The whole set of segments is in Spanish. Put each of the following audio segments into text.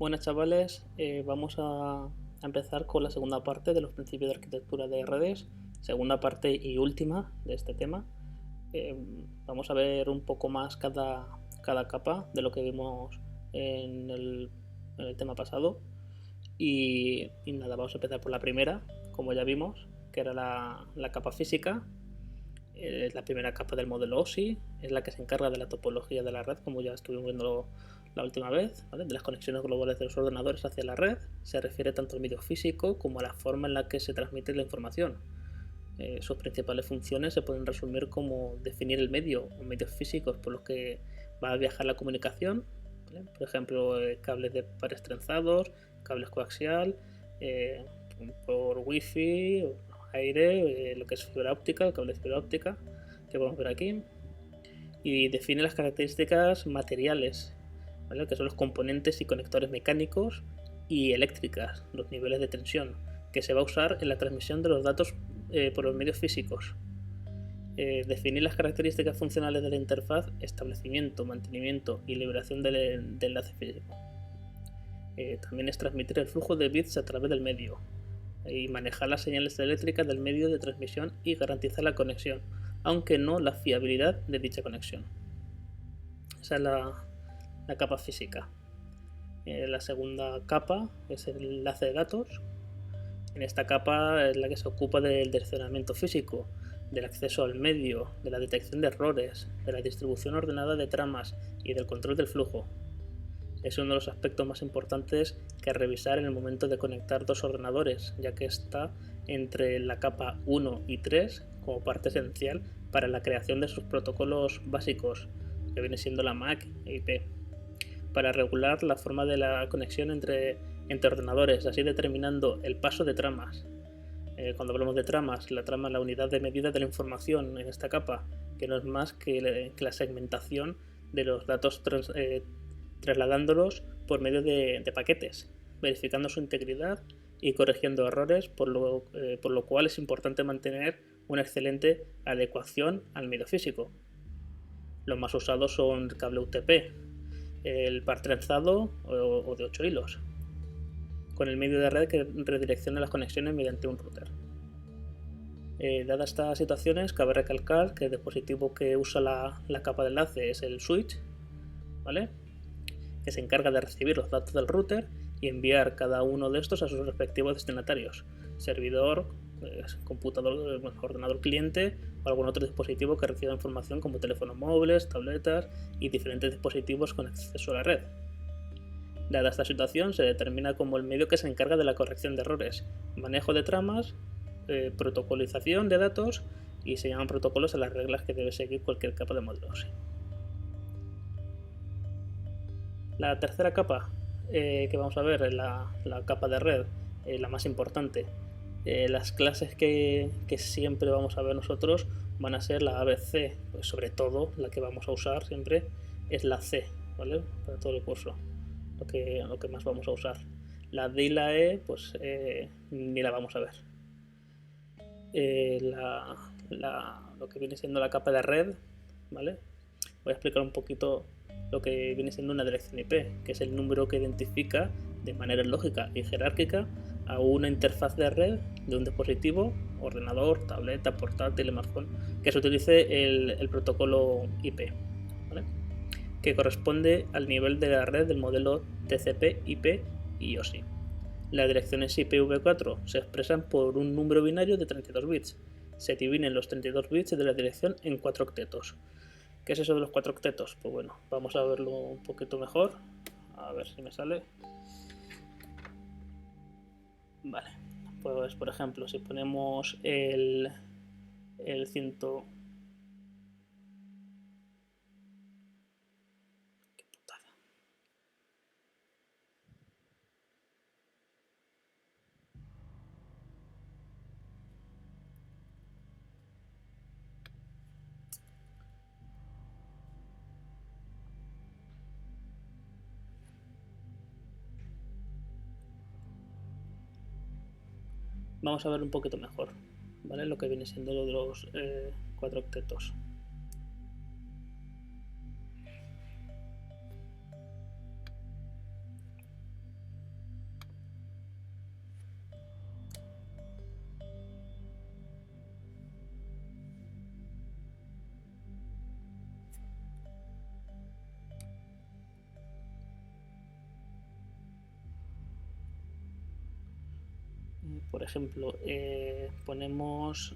Buenas chavales, vamos a empezar con la segunda parte de los principios de arquitectura de redes, segunda parte y última de este tema. Vamos a ver un poco más cada capa de lo que vimos en el tema pasado y nada, vamos a empezar por la primera, como ya vimos, que era la capa física. Es la primera capa del modelo OSI, es la que se encarga de la topología de la red, como ya estuvimos viendo la última vez, ¿vale? De las conexiones globales de los ordenadores hacia la red. Se refiere tanto al medio físico como a la forma en la que se transmite la información. Sus principales funciones se pueden resumir como definir el medio o medios físicos por los que va a viajar la comunicación, ¿vale? Por ejemplo, cables de pares trenzados, cables coaxial, por wifi, aire, lo que es fibra óptica, el cable de fibra óptica que podemos ver aquí, y define las características materiales, ¿vale? Que son los componentes y conectores mecánicos y eléctricas, los niveles de tensión que se va a usar en la transmisión de los datos por los medios físicos. Definir las características funcionales de la interfaz, establecimiento, mantenimiento y liberación del enlace físico. También es transmitir el flujo de bits a través del medio y manejar las señales eléctricas del medio de transmisión y garantizar la conexión, aunque no la fiabilidad de dicha conexión. Esa es la capa física. La segunda capa es el enlace de datos. En esta capa es la que se ocupa del direccionamiento físico, del acceso al medio, de la detección de errores, de la distribución ordenada de tramas y del control del flujo. Es uno de los aspectos más importantes que revisar en el momento de conectar dos ordenadores, ya que está entre la capa 1 y 3 como parte esencial para la creación de sus protocolos básicos, que viene siendo la MAC e IP, para regular la forma de la conexión entre ordenadores, así determinando el paso de tramas. Cuando hablamos de tramas, la trama es la unidad de medida de la información en esta capa, que no es más que la segmentación de los datos trasladándolos por medio de paquetes, verificando su integridad y corrigiendo errores, por lo cual es importante mantener una excelente adecuación al medio físico. Los más usados son el cable UTP, el par trenzado o de 8 hilos, con el medio de red que redirecciona las conexiones mediante un router. Dadas estas situaciones, cabe recalcar que el dispositivo que usa la capa de enlace es el switch, ¿vale? Que se encarga de recibir los datos del router y enviar cada uno de estos a sus respectivos destinatarios, servidor, computador, ordenador cliente o algún otro dispositivo que reciba información como teléfonos móviles, tabletas y diferentes dispositivos con acceso a la red. Dada esta situación, se determina como el medio que se encarga de la corrección de errores, manejo de tramas, protocolización de datos y se llaman protocolos a las reglas que debe seguir cualquier capa de modelo OSI. La tercera capa que vamos a ver es la capa de red, la más importante. Las clases que siempre vamos a ver nosotros van a ser la ABC, pues sobre todo la que vamos a usar siempre es la C, ¿vale? Para todo el curso, lo que más vamos a usar. La D y la E, pues ni la vamos a ver. Lo que viene siendo la capa de red, ¿vale? Voy a explicar un poquito lo que viene siendo una dirección IP, que es el número que identifica de manera lógica y jerárquica a una interfaz de red de un dispositivo, ordenador, tableta, portátil, smartphone, que se utilice el protocolo IP, ¿vale? Que corresponde al nivel de la red del modelo TCP, IP y OSI. Las direcciones IPv4 se expresan por un número binario de 32 bits. Se dividen los 32 bits de la dirección en 4 octetos. ¿Qué es eso de los 4 octetos? Pues bueno, vamos a verlo un poquito mejor. A ver si me sale. Vale, pues por ejemplo, si ponemos el 100... ¡Qué putada! Vamos a ver un poquito mejor, ¿vale? Lo que viene siendo lo de los 4 octetos. Por ejemplo, ponemos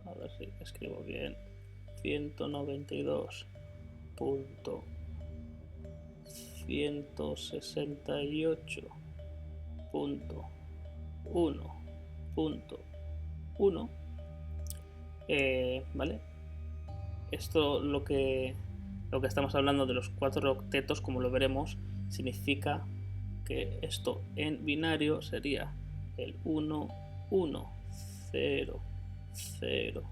a ver si escribo bien, 192.168.1.1, ¿vale? Esto lo que estamos hablando de los 4 octetos, como lo veremos, significa que esto en binario sería el 1, 1, 0, 0,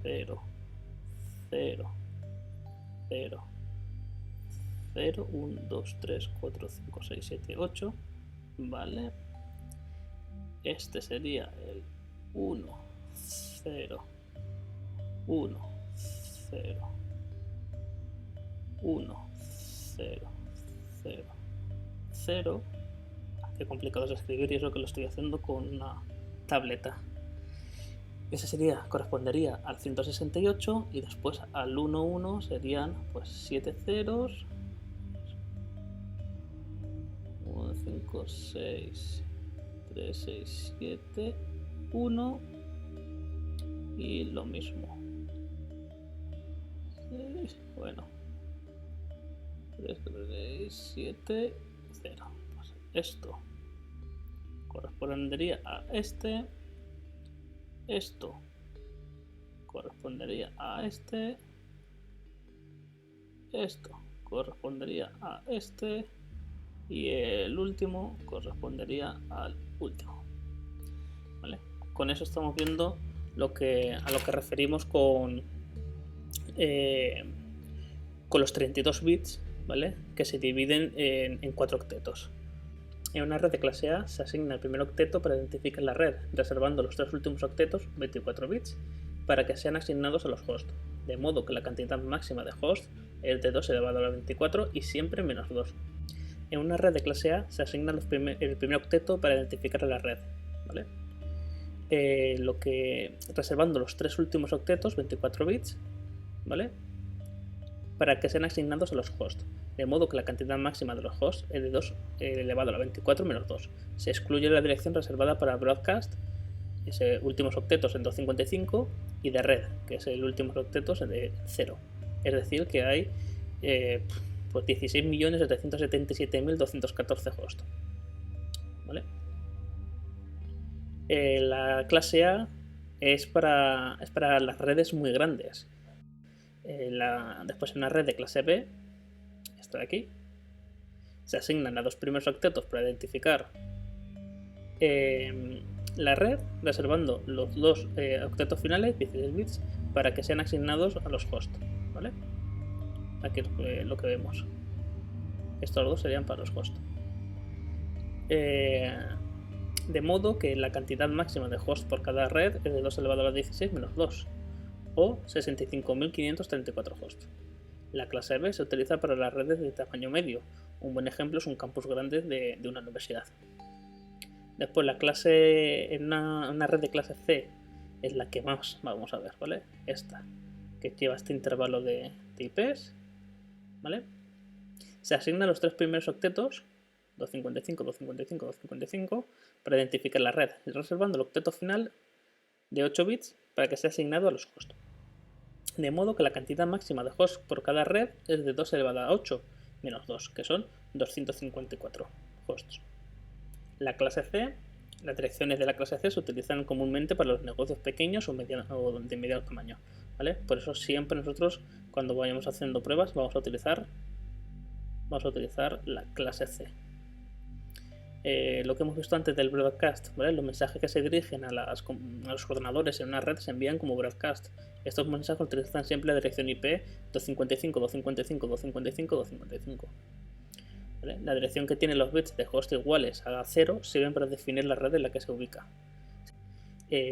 0, 0, 0, 0, 1, 2, 3, 4, 5, 6, 7, 8, ¿vale? Este sería el 1, 0, 1, 0, 1, 0, 0, 0. Qué complicado es escribir, y eso que lo estoy haciendo con una tableta. Ese correspondería al 168, y después al 1, 1 serían pues 7 ceros, 1, 5, 6, 3, 6, 7, 1, y lo mismo. Bueno, 3, 3, 7, 0. Pues esto correspondería a este. Esto correspondería a este. Esto correspondería a este. Y el último correspondería al último. ¿Vale? Con eso estamos viendo a lo que referimos con los 32 bits, ¿vale? Que se dividen en 4 octetos. En una red de clase A se asigna el primer octeto para identificar la red, reservando los 3 últimos octetos, 24 bits, para que sean asignados a los hosts, de modo que la cantidad máxima de hosts es de 2 elevado a la 24 y siempre menos 2. En una red de clase A se asigna el primer octeto para identificar a la red, ¿vale? Reservando los 3 últimos octetos, 24 bits, ¿vale? Para que sean asignados a los hosts, de modo que la cantidad máxima de los hosts es de 2 elevado a la 24 menos 2. Se excluye la dirección reservada para broadcast, ese últimos octetos en 255, y de red, que es el último octeto de 0. Es decir, que hay pues 16.777.214 hosts, ¿vale? La clase A es para las redes muy grandes. Después en una red de clase B, esta de aquí, se asignan a 2 primeros octetos para identificar la red, reservando los 2 octetos finales, 16 bits, para que sean asignados a los hosts, ¿vale? Aquí es lo que vemos. Estos 2 serían para los hosts. De modo que la cantidad máxima de hosts por cada red es de 2 elevado a la 16 menos 2, o 65.534 hosts. La clase B se utiliza para las redes de tamaño medio. Un buen ejemplo es un campus grande de una universidad. Después en una red de clase C es la que más vamos a ver, ¿vale? Esta, que lleva este intervalo de IPs, ¿vale? Se asignan los 3 primeros octetos, 255, 255, 255, para identificar la red, reservando el octeto final de 8 bits para que sea asignado a los hosts. De modo que la cantidad máxima de hosts por cada red es de 2 elevado a 8 menos 2, que son 254 hosts. Las direcciones de la clase C se utilizan comúnmente para los negocios pequeños o de mediano tamaño, ¿vale? Por eso siempre nosotros, cuando vayamos haciendo pruebas, vamos a utilizar la clase C. Lo que hemos visto antes del broadcast, ¿vale? Los mensajes que se dirigen a los ordenadores en una red se envían como broadcast. Estos mensajes utilizan siempre la dirección IP 255, 255, 255, 255. ¿Vale? La dirección que tienen los bits de host iguales a 0 sirven para definir la red en la que se ubica.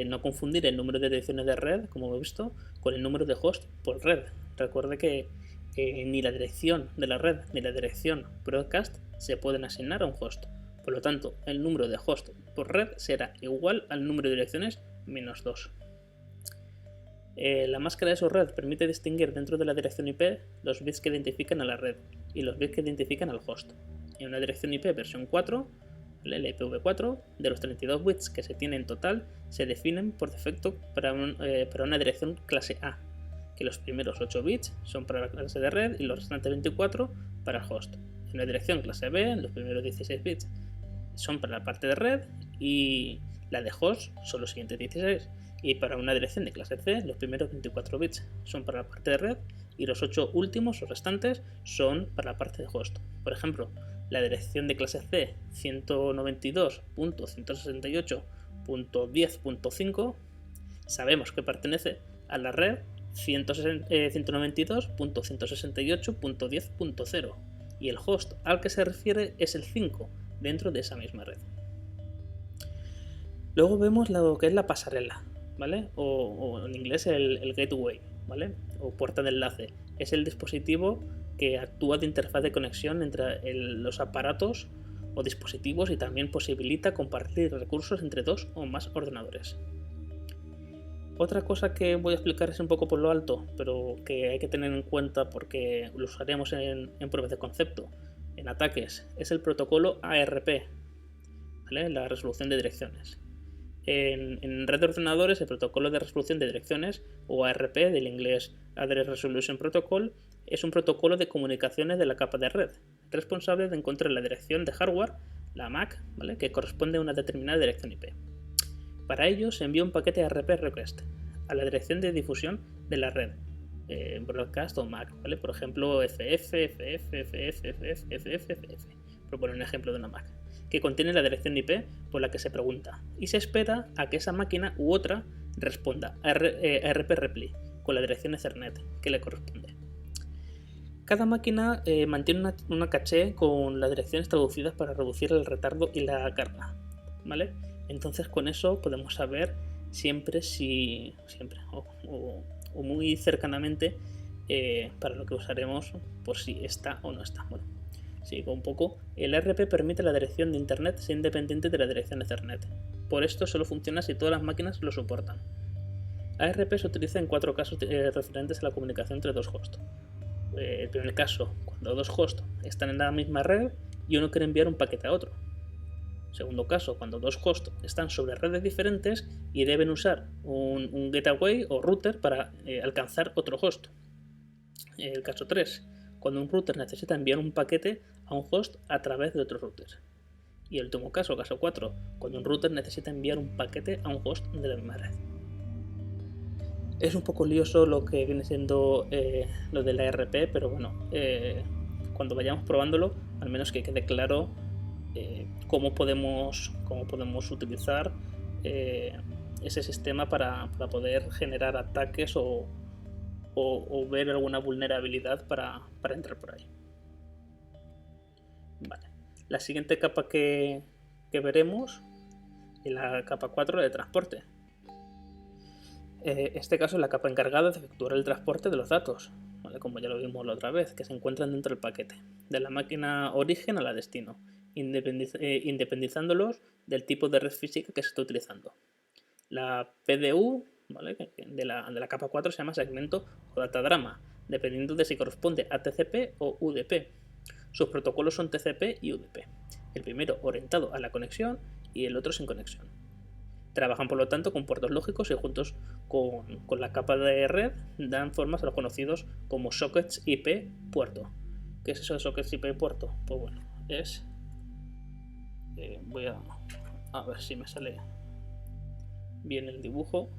No confundir el número de direcciones de red, como hemos visto, con el número de host por red. Recuerde que ni la dirección de la red ni la dirección broadcast se pueden asignar a un host. Por lo tanto, el número de host por red será igual al número de direcciones menos 2. La máscara de subred permite distinguir dentro de la dirección IP los bits que identifican a la red y los bits que identifican al host. En una dirección IP versión 4, ¿vale? La IPv4, de los 32 bits que se tienen en total, se definen por defecto para una dirección clase A, que los primeros 8 bits son para la clase de red y los restantes 24 para el host. En una dirección clase B, los primeros 16 bits son para la parte de red y la de host son los siguientes 16. Y para una dirección de clase C, los primeros 24 bits son para la parte de red y los 8 últimos o restantes son para la parte de host. Por ejemplo, la dirección de clase C 192.168.10.5 sabemos que pertenece a la red 192.168.10.0 y el host al que se refiere es el 5 dentro de esa misma red. Luego vemos lo que es la pasarela, ¿vale? O en inglés el gateway, ¿vale? O puerta de enlace. Es el dispositivo que actúa de interfaz de conexión entre los aparatos o dispositivos y también posibilita compartir recursos entre dos o más ordenadores. Otra cosa que voy a explicar es un poco por lo alto, pero que hay que tener en cuenta porque lo usaremos en pruebas de concepto, en ataques, es el protocolo ARP, ¿vale? La resolución de direcciones. En red de ordenadores, el protocolo de resolución de direcciones, o ARP, del inglés Address Resolution Protocol, es un protocolo de comunicaciones de la capa de red, responsable de encontrar la dirección de hardware, la MAC, ¿vale? Que corresponde a una determinada dirección IP. Para ello se envía un paquete ARP request a la dirección de difusión de la red, broadcast o MAC, ¿vale? Por ejemplo, FF, por poner un ejemplo de una MAC, que contiene la dirección IP por la que se pregunta, y se espera a que esa máquina u otra responda a ARP reply con la dirección Ethernet que le corresponde. Cada máquina mantiene una caché con las direcciones traducidas para reducir el retardo y la carga, ¿vale? Entonces con eso podemos saber siempre o muy cercanamente para lo que usaremos por si está o no está. Bueno, sigo un poco. El ARP permite la dirección de Internet ser independiente de la dirección Ethernet. Por esto solo funciona si todas las máquinas lo soportan. ARP se utiliza en 4 casos referentes a la comunicación entre dos hosts. El primer caso, cuando dos hosts están en la misma red y uno quiere enviar un paquete a otro. Segundo caso, cuando dos hosts están sobre redes diferentes y deben usar un gateway o router para alcanzar otro host. El caso 3, cuando un router necesita enviar un paquete a un host a través de otro router. Y el último caso, caso 4, cuando un router necesita enviar un paquete a un host de la misma red. Es un poco lioso lo que viene siendo lo de la ARP, pero bueno, cuando vayamos probándolo, al menos que quede claro cómo podemos utilizar ese sistema para poder generar ataques o ver alguna vulnerabilidad para entrar por ahí. Vale. La siguiente capa que veremos es la capa 4 de transporte. Este caso es la capa encargada de efectuar el transporte de los datos, ¿vale? Como ya lo vimos la otra vez, que se encuentran dentro del paquete, de la máquina origen a la destino, independizándolos del tipo de red física que se está utilizando. La PDU, ¿vale? de la capa 4 se llama segmento o datagrama, dependiendo de si corresponde a TCP o UDP. Sus protocolos son TCP y UDP, el primero orientado a la conexión y el otro sin conexión. Trabajan por lo tanto con puertos lógicos y juntos con la capa de red dan formas a los conocidos como sockets IP puerto. ¿Qué es eso de sockets IP puerto? Pues bueno, es... voy a ver si me sale bien el dibujo.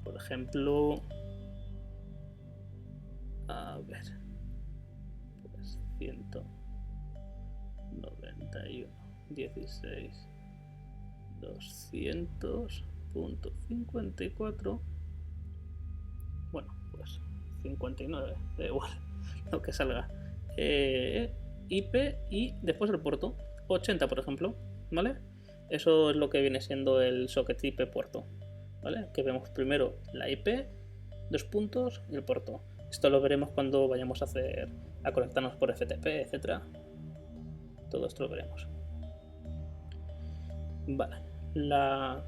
Por ejemplo, a ver, pues 191 16 200.54, bueno, pues 59, da igual lo que salga, IP y después el puerto 80, por ejemplo, ¿vale? Eso es lo que viene siendo el socket IP puerto, ¿vale? Que vemos primero la IP, 2 puntos y el puerto. Esto lo veremos cuando vayamos a conectarnos por FTP, etcétera. Todo esto lo veremos. Vale, la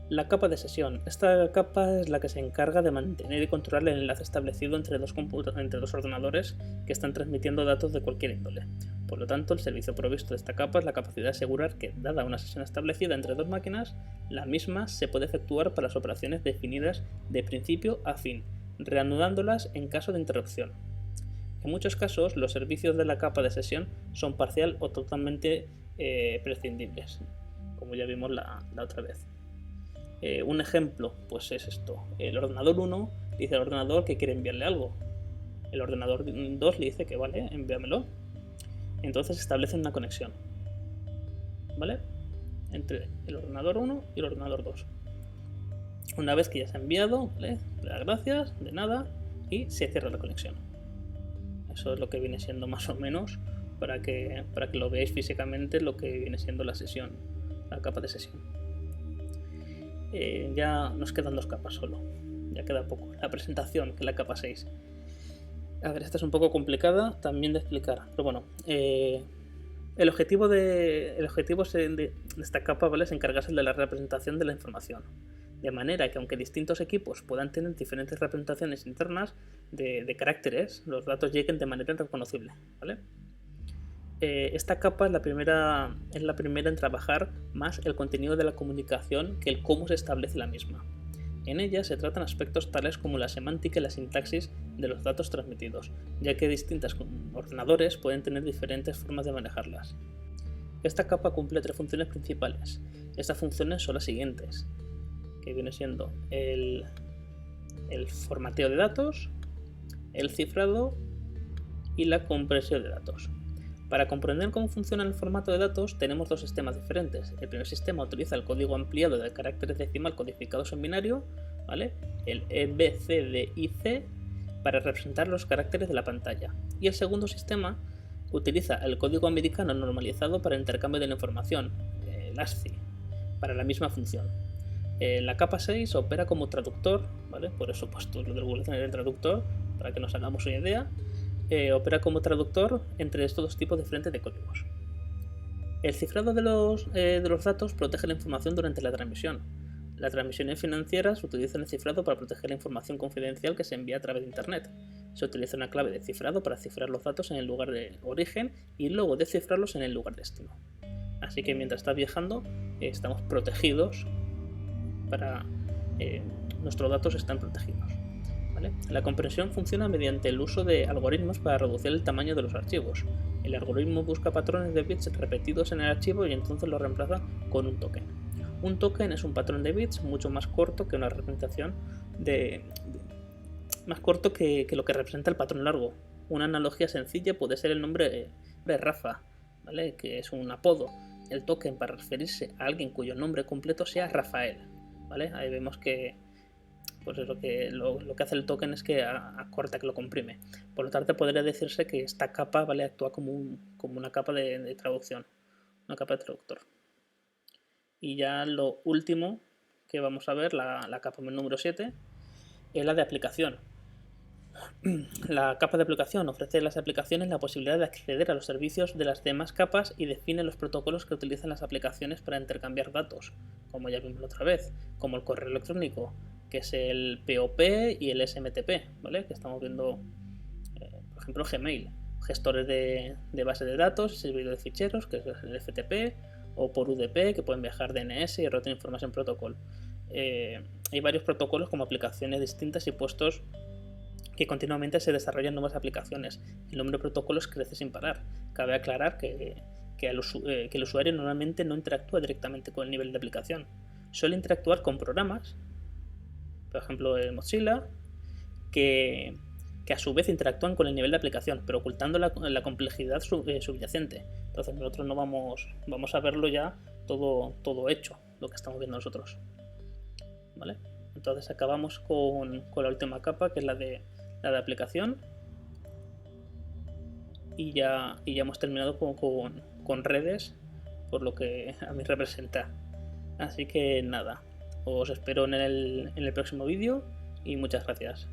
La capa de sesión. Esta capa es la que se encarga de mantener y controlar el enlace establecido entre dos ordenadores que están transmitiendo datos de cualquier índole. Por lo tanto, el servicio provisto de esta capa es la capacidad de asegurar que, dada una sesión establecida entre dos máquinas, la misma se puede efectuar para las operaciones definidas de principio a fin, reanudándolas en caso de interrupción. En muchos casos, los servicios de la capa de sesión son parcial o totalmente prescindibles, como ya vimos la otra vez. Un ejemplo, pues es esto. El ordenador 1 dice al ordenador que quiere enviarle algo. El ordenador 2 le dice que vale, envíamelo. Entonces establecen una conexión, ¿vale? Entre el ordenador 1 y el ordenador 2. Una vez que ya se ha enviado, ¿vale? Le da gracias, de nada, y se cierra la conexión. Eso es lo que viene siendo más o menos, para que lo veáis físicamente, lo que viene siendo la sesión, la capa de sesión. Ya nos quedan dos capas solo, ya queda poco. La presentación, que es la capa 6. A ver, esta es un poco complicada también de explicar, pero bueno, el objetivo de esta capa, ¿vale?, es encargarse de la representación de la información, de manera que aunque distintos equipos puedan tener diferentes representaciones internas de caracteres, los datos lleguen de manera reconocible, ¿vale? Esta capa es la primera en trabajar más el contenido de la comunicación que el cómo se establece la misma. En ella se tratan aspectos tales como la semántica y la sintaxis de los datos transmitidos, ya que distintos ordenadores pueden tener diferentes formas de manejarlas. Esta capa cumple tres funciones principales. Estas funciones son las siguientes, que viene siendo el formateo de datos, el cifrado y la compresión de datos. Para comprender cómo funciona el formato de datos tenemos dos sistemas diferentes. El primer sistema utiliza el código ampliado de caracteres decimal codificados en binario, ¿vale?, el EBCDIC, para representar los caracteres de la pantalla. Y el segundo sistema utiliza el código americano normalizado para el intercambio de la información, el ASCII, para la misma función. La capa 6 opera como traductor, ¿vale?, por eso puesto lo del Google tener el traductor, para que nos hagamos una idea. Opera como traductor entre estos dos tipos diferentes de códigos. El cifrado de los datos protege la información durante la transmisión. Las transmisiones financieras utilizan el cifrado para proteger la información confidencial que se envía a través de Internet. Se utiliza una clave de cifrado para cifrar los datos en el lugar de origen y luego descifrarlos en el lugar destino. Así que mientras estás viajando, estamos protegidos nuestros datos están protegidos. ¿Vale? La compresión funciona mediante el uso de algoritmos para reducir el tamaño de los archivos. El algoritmo busca patrones de bits repetidos en el archivo y entonces lo reemplaza con un token. Un token es un patrón de bits mucho más corto que una representación más corto que lo que representa el patrón largo. Una analogía sencilla puede ser el nombre de Rafa, ¿vale?, que es un apodo. El token para referirse a alguien cuyo nombre completo sea Rafael, ¿vale? Ahí vemos que pues es lo que hace el token es que acorta, que lo comprime. Por lo tanto, podría decirse que esta capa, ¿vale?, actúa como una capa de traducción, una capa de traductor. Y ya lo último que vamos a ver, la capa número 7, es la de aplicación. La capa de aplicación ofrece a las aplicaciones la posibilidad de acceder a los servicios de las demás capas y define los protocolos que utilizan las aplicaciones para intercambiar datos, como ya vimos la otra vez, como el correo electrónico, que es el POP y el SMTP, ¿vale?, que estamos viendo, por ejemplo, Gmail, gestores de base de datos y servidor de ficheros, que es el FTP, o por UDP, que pueden viajar DNS y Routing Information Protocol. Hay varios protocolos como aplicaciones distintas y puestos que continuamente se desarrollan nuevas aplicaciones. El número de protocolos crece sin parar. Cabe aclarar que el usuario normalmente no interactúa directamente con el nivel de aplicación. Suele interactuar con programas, por ejemplo el Mozilla, que a su vez interactúan con el nivel de aplicación, pero ocultando la complejidad subyacente. Entonces nosotros no vamos a verlo ya todo hecho, lo que estamos viendo nosotros, ¿vale? Entonces acabamos con la última capa, que es la de aplicación, y ya hemos terminado con redes, por lo que a mí representa. Así que nada, os espero en el próximo vídeo y muchas gracias.